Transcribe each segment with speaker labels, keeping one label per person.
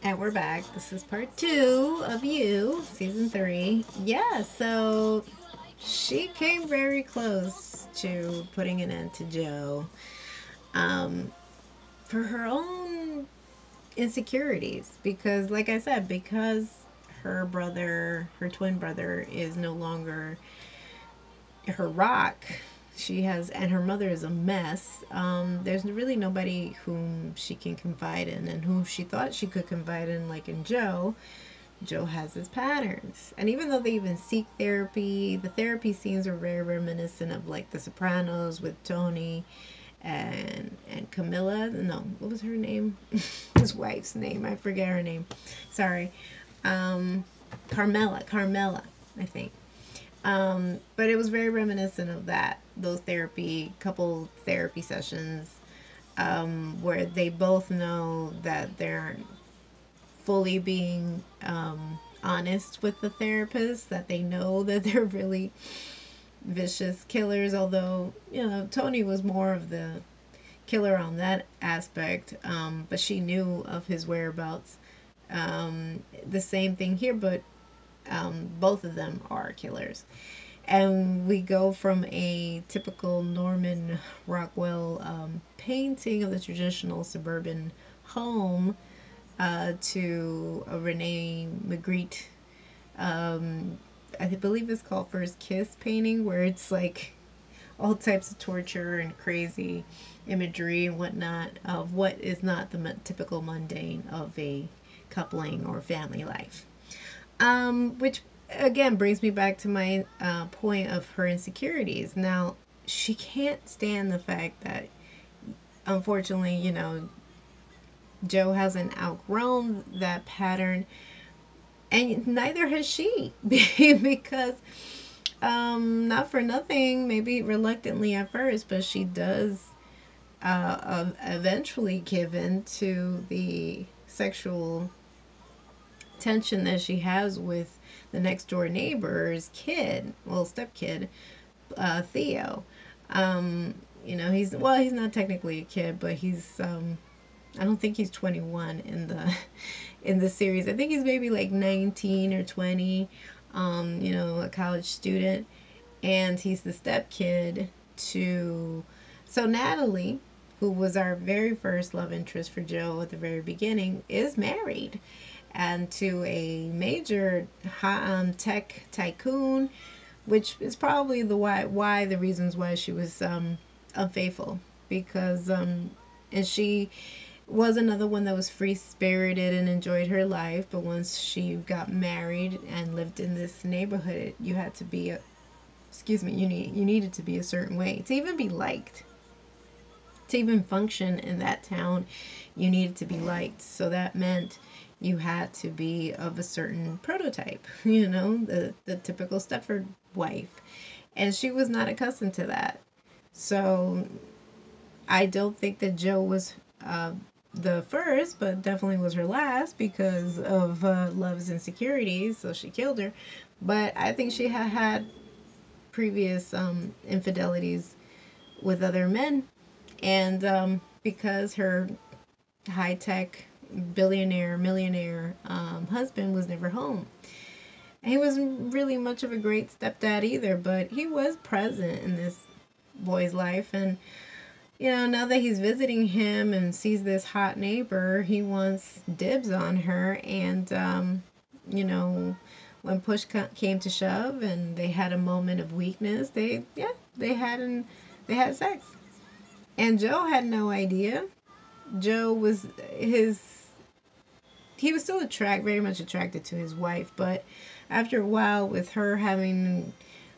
Speaker 1: And we're back. This is part 2 of You, season 3. Yeah, so she came very close to putting an end to Joe um, for her own insecurities. Because, like I said, because her brother, her twin brother, is no longer her rock. She has, and her mother is a mess. There's really nobody whom she can confide in, and whom she thought she could confide in, like in Joe. Joe has his patterns. And even though they even seek therapy, the therapy scenes are very reminiscent of like The Sopranos with Tony and Camilla. No, what was her name? His wife's name. I forget her name. Sorry. Um, Carmela, I think. But it was very reminiscent of that, those couple therapy sessions, where they both know that they're fully being honest with the therapist, that they know that they're really vicious killers, although, Tony was more of the killer on that aspect, but she knew of his whereabouts. The same thing here, but both of them are killers. And we go from a typical Norman Rockwell painting of the traditional suburban home to a Renee Magritte, I believe it's called First Kiss painting, where it's like all types of torture and crazy imagery and whatnot of what is not the typical mundane of a coupling or family life. Which again brings me back to my point of her insecurities. Now, she can't stand the fact that, unfortunately, Joe hasn't outgrown that pattern, and neither has she, because not for nothing, maybe reluctantly at first, but she does eventually give in to the sexual tension that she has with the next door neighbor's kid, well, stepkid, Theo. He's not technically a kid, but he's I don't think he's 21 in the series. I think he's maybe like 19 or 20, a college student, and he's the stepkid to, so Natalie, who was our very first love interest for Joe at the very beginning, is married, and to a major tech tycoon, which is probably the reasons why she was unfaithful, because and she was another one that was free spirited and enjoyed her life, but once she got married and lived in this neighborhood, you had to be you needed to be a certain way to even be liked, to even function in that town. You needed to be liked, so that meant you had to be of a certain prototype, the typical Stepford wife. And she was not accustomed to that. So I don't think that Joe was the first, but definitely was her last because of Love's insecurities, so she killed her. But I think she had previous infidelities with other men, and because her high-tech millionaire husband was never home. And he wasn't really much of a great stepdad either, but he was present in this boy's life. And now that he's visiting him and sees this hot neighbor, he wants dibs on her. And when push came to shove and they had a moment of weakness, they had sex. And Joe had no idea. Joe was he was still very much attracted to his wife, but after a while, with her having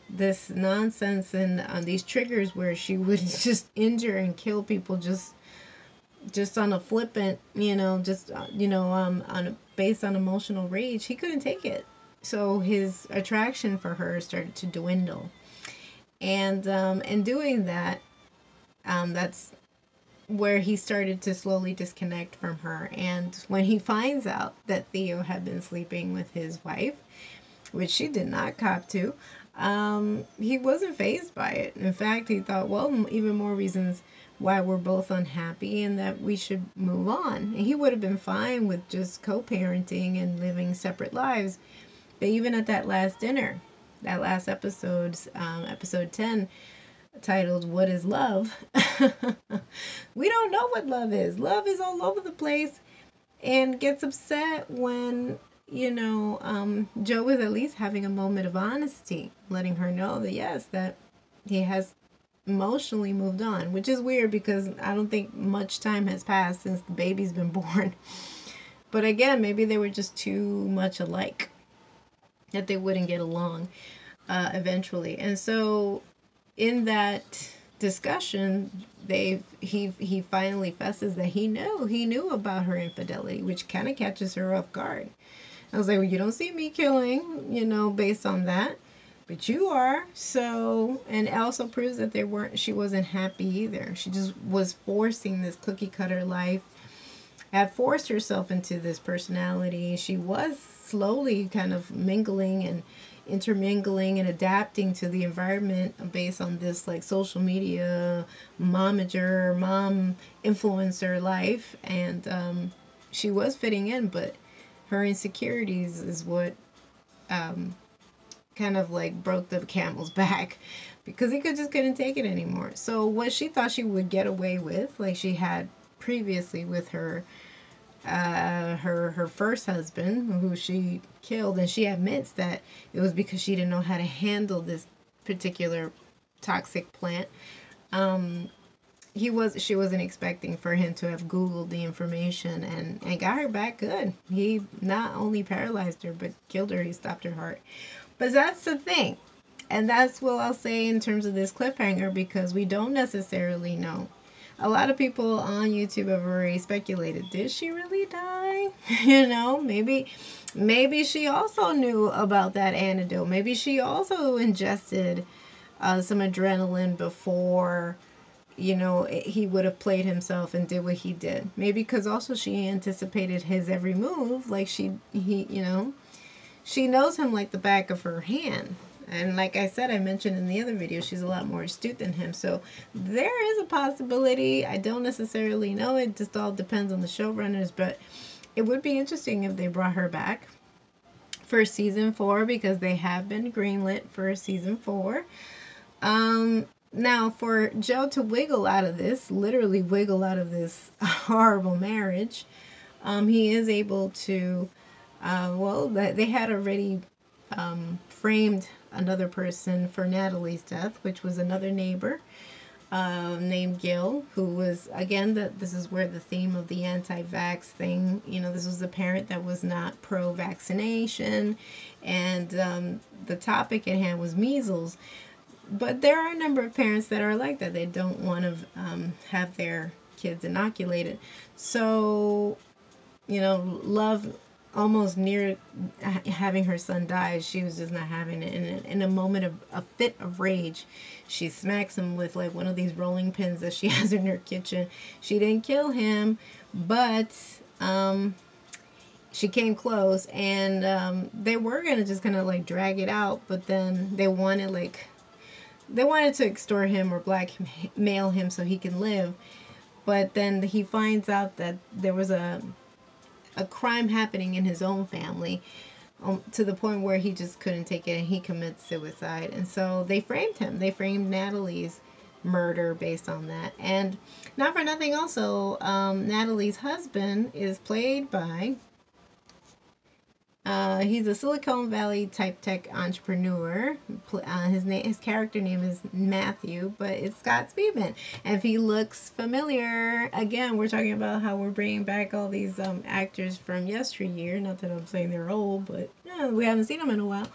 Speaker 1: this nonsense and these triggers where she would just injure and kill people just on a flippant, based on emotional rage, he couldn't take it. So his attraction for her started to dwindle, and in doing that, that's where he started to slowly disconnect from her. And when he finds out that Theo had been sleeping with his wife, which she did not cop to, he wasn't fazed by it. In fact, he thought, well, even more reasons why we're both unhappy and that we should move on. And he would have been fine with just co-parenting and living separate lives. But even at that last dinner, that last episode, episode 10, titled "What is Love?" we don't know what love is. Love is all over the place and gets upset when, Joe is at least having a moment of honesty, letting her know that yes, that he has emotionally moved on, which is weird because I don't think much time has passed since the baby's been born. But again, maybe they were just too much alike that they wouldn't get along eventually. And so in that discussion, he finally fesses that he knew about her infidelity, which kind of catches her off guard. I was like, well, you don't see me killing, based on that, but you are. So, and it also proves that she wasn't happy either. She just was forcing this cookie cutter life, had forced herself into this personality. She was slowly kind of mingling and intermingling and adapting to the environment based on this like social media mom influencer life. And she was fitting in, but her insecurities is what kind of like broke the camel's back, because he couldn't take it anymore. So what she thought she would get away with, like she had previously with her first husband, who she killed, and she admits that it was because she didn't know how to handle this particular toxic plant. She wasn't expecting for him to have Googled the information and got her back good. He not only paralyzed her, but killed her. He stopped her heart. But that's the thing. And that's what I'll say in terms of this cliffhanger, because we don't necessarily know. A lot of people on YouTube have already speculated, did she really die? Maybe she also knew about that antidote. Maybe she also ingested some adrenaline before, he would have played himself and did what he did. Maybe because also she anticipated his every move. Like she knows him like the back of her hand. And like I said, I mentioned in the other video, she's a lot more astute than him. So there is a possibility. I don't necessarily know. It just all depends on the showrunners. But it would be interesting if they brought her back for season 4, because they have been greenlit for season 4. Now, for Joe to wiggle out of this, literally wiggle out of this horrible marriage, he is able to, they had already framed another person for Natalie's death, which was another neighbor named Gil, who was, again, this is where the theme of the anti-vax thing, this was a parent that was not pro-vaccination, and the topic at hand was measles. But there are a number of parents that are like that. They don't want to have their kids inoculated. So, Love, almost near having her son die, she was just not having it. And in a moment of a fit of rage, she smacks him with like one of these rolling pins that she has in her kitchen. She didn't kill him, but she came close, and they were gonna just kind of like drag it out, but then they wanted to extort him or blackmail him so he can live. But then he finds out that there was a crime happening in his own family, to the point where he just couldn't take it and he commits suicide. And so they framed him. They framed Natalie's murder based on that. And not for nothing
Speaker 2: also, Natalie's husband is played by, he's a Silicon Valley type tech entrepreneur. His character name is Matthew, but it's Scott Speedman. And if he looks familiar, again, we're talking about how we're bringing back all these actors from yesteryear. Not that I'm saying they're old, but we haven't seen them in a while.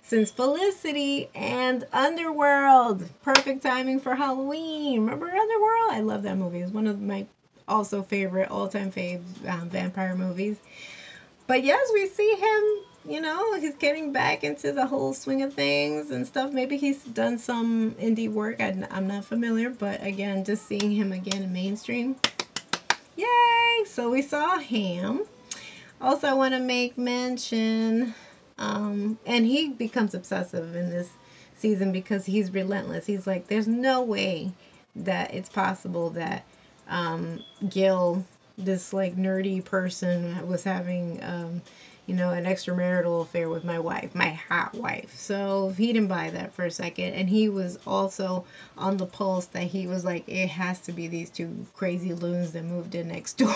Speaker 2: Since Felicity and Underworld. Perfect timing for Halloween. Remember Underworld? I love that movie. It's one of my also favorite, all-time fave vampire movies. But yes, we see him, he's getting back into the whole swing of things and stuff. Maybe he's done some indie work. I'm not familiar, but again, just seeing him again in mainstream. Yay! So we saw him. Also, I want to make mention, and he becomes obsessive in this season because he's relentless. He's like, there's no way
Speaker 1: that it's possible that Gil, this like nerdy person, was having an extramarital affair with my wife, my hot wife. So he didn't buy that for a second, and he was also on the pulse that he was like, it has to be these two crazy loons that moved in next door.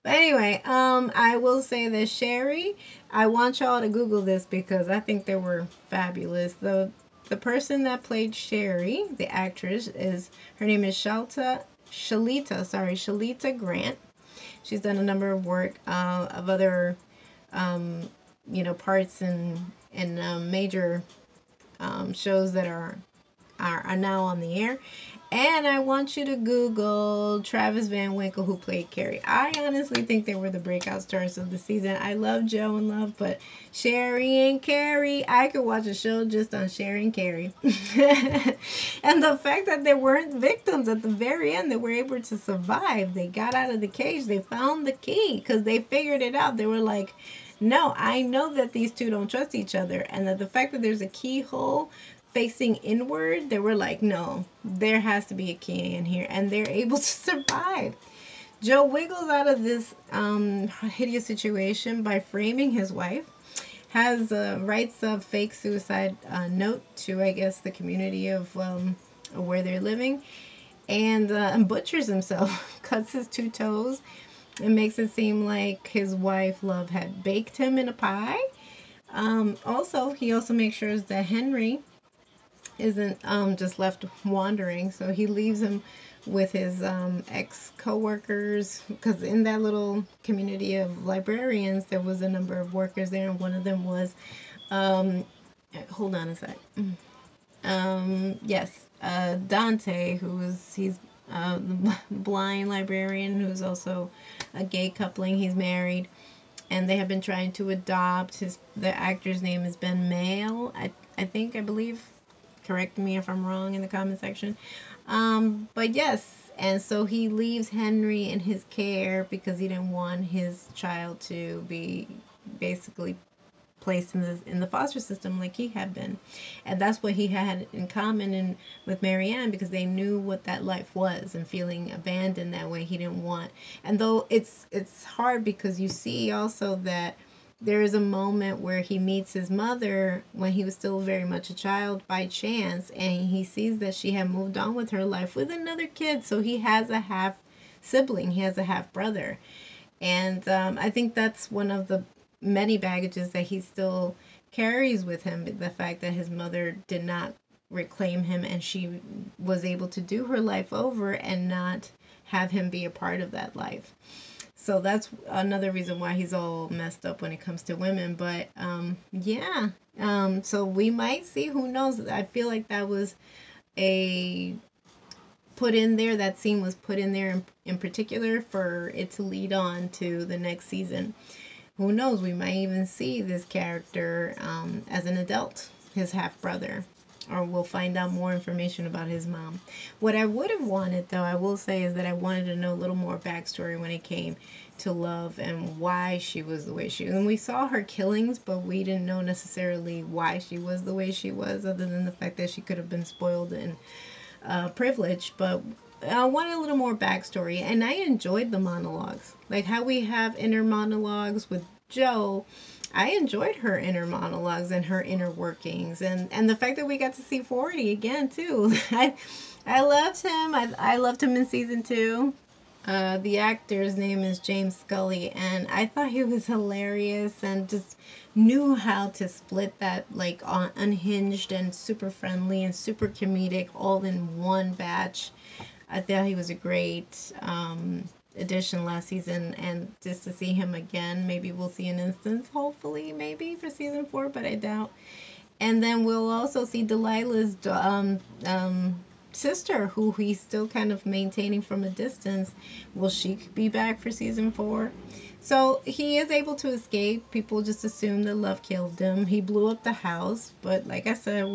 Speaker 1: But anyway, I will say that Sherry, I want y'all to Google this because I think they were fabulous. The person that played Sherry, the actress, her name is Shalita Grant. She's done a number of work of other parts in major shows that are now on the air. And I want you to Google Travis Van Winkle, who played Carrie. I honestly think they were the breakout stars of the season. I love Joe and Love, but Sherry and Carrie, I could watch a show just on Sherry and Carrie. And the fact that they weren't victims at the very end, they were able to survive. They got out of the cage. They found the key because they figured it out. They were like, no, I know that these two don't trust each other. And that the fact that there's a keyhole facing inward, they were like, no, there has to be a key in here, and they're able to survive. Joe wiggles out of this hideous situation by framing his wife, has writes a fake suicide note to, I guess, the community of where they're living, and butchers himself, cuts his 2 toes, and makes it seem like his wife, Love, had baked him in a pie. He also makes sure that Henry isn't just left wandering, so he leaves him with his ex co-workers, because in that little community of librarians there was a number of workers there, and one of them was hold on a sec. Dante, he's the blind librarian who's also a gay coupling. He's married, and they have been trying to adopt. The actor's name is Ben Mayle, I believe. Correct me if I'm wrong in the comment section. But yes, and so he leaves Henry in his care because he didn't want his child to be basically placed in the foster system like he had been. And that's what he had in common with Marianne, because they knew what that life was, and feeling abandoned that way he didn't want. And though it's hard, because you see also that there is a moment where he meets his mother when he was still very much a child by chance, and he sees that she had moved on with her life with another kid. So he has a half sibling, he has a half brother. And I think that's one of the many baggages that he still carries with him, the fact that his mother did not reclaim him, and she was able to do her life over and not have him be a part of that life. So that's another reason why he's all messed up when it comes to women. But so we might see, who knows. I feel like that was that scene was put in there in particular for it to lead on to the next season. Who knows, we might even see this character as an adult, his half brother. Or we'll find out more information about his mom. What I would have wanted, though, I will say, is that I wanted to know a little more backstory when it came to Love and why she was the way she was. And we saw her killings, but we didn't know necessarily why she was the way she was, other than the fact that she could have been spoiled and privileged. But I wanted a little more backstory, and I enjoyed the monologues. Like how we have inner monologues with Joe. I enjoyed her inner monologues and her inner workings, and the fact that we got to see 40 again too. I loved him. I loved him in season 2. The actor's name is James Scully, and I thought he was hilarious and just knew how to split that like unhinged and super friendly and super comedic all in one batch. I thought he was a great addition last season, and just to see him again, maybe we'll see an instance, hopefully, maybe for season 4, but I doubt. And then we'll also see Delilah's sister, who he's still kind of maintaining from a distance. Will she be back for season 4? So he is able to escape. People just assume that Love killed him. He blew up the house, but like I said,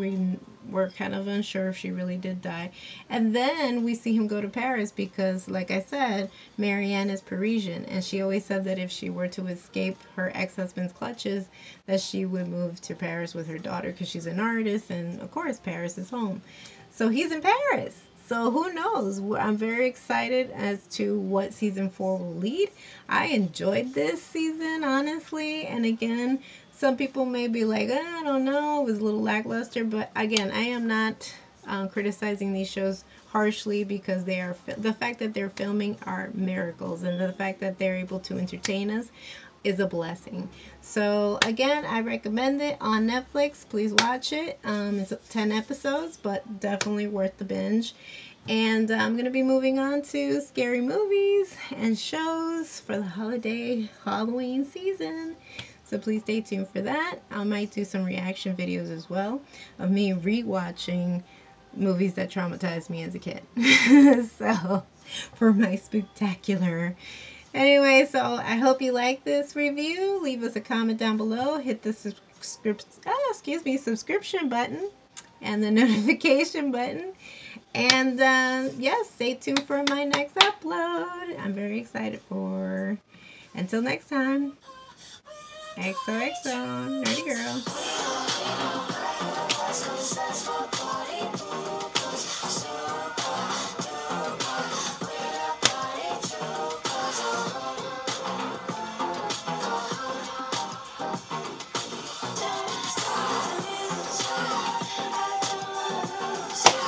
Speaker 1: we're kind of unsure if she really did die. And then we see him go to Paris because, like I said, Marianne is Parisian, and she always said that if she were to escape her ex-husband's clutches, that she would move to Paris with her daughter because she's an artist, and of course Paris is home. So he's in Paris.
Speaker 2: So who knows? I'm very excited as to what season 4 will lead. I enjoyed this season, honestly. And again, some people may be like, I don't know, it was a little lackluster. But again, I am not criticizing these shows harshly, because they are the fact that they're filming are miracles, and the fact that they're able to entertain us is a blessing. So again, I recommend it on Netflix. Please watch it. It's 10 episodes, but definitely worth the binge. And I'm going to be moving on to scary movies and shows for the holiday Halloween season. So please stay tuned for that. I might do some reaction videos as well of me rewatching movies that traumatized me as a kid. So for my spooktacular. Anyway, so I hope you like this review. Leave us a comment down below. Hit the subscription button and the notification button. And yes, stay tuned for my next upload. I'm very excited for. Until next time. XOXO, Nerdy Girl.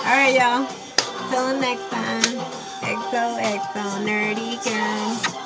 Speaker 2: Alright, y'all. Till next time. XOXO, Nerdy Girl.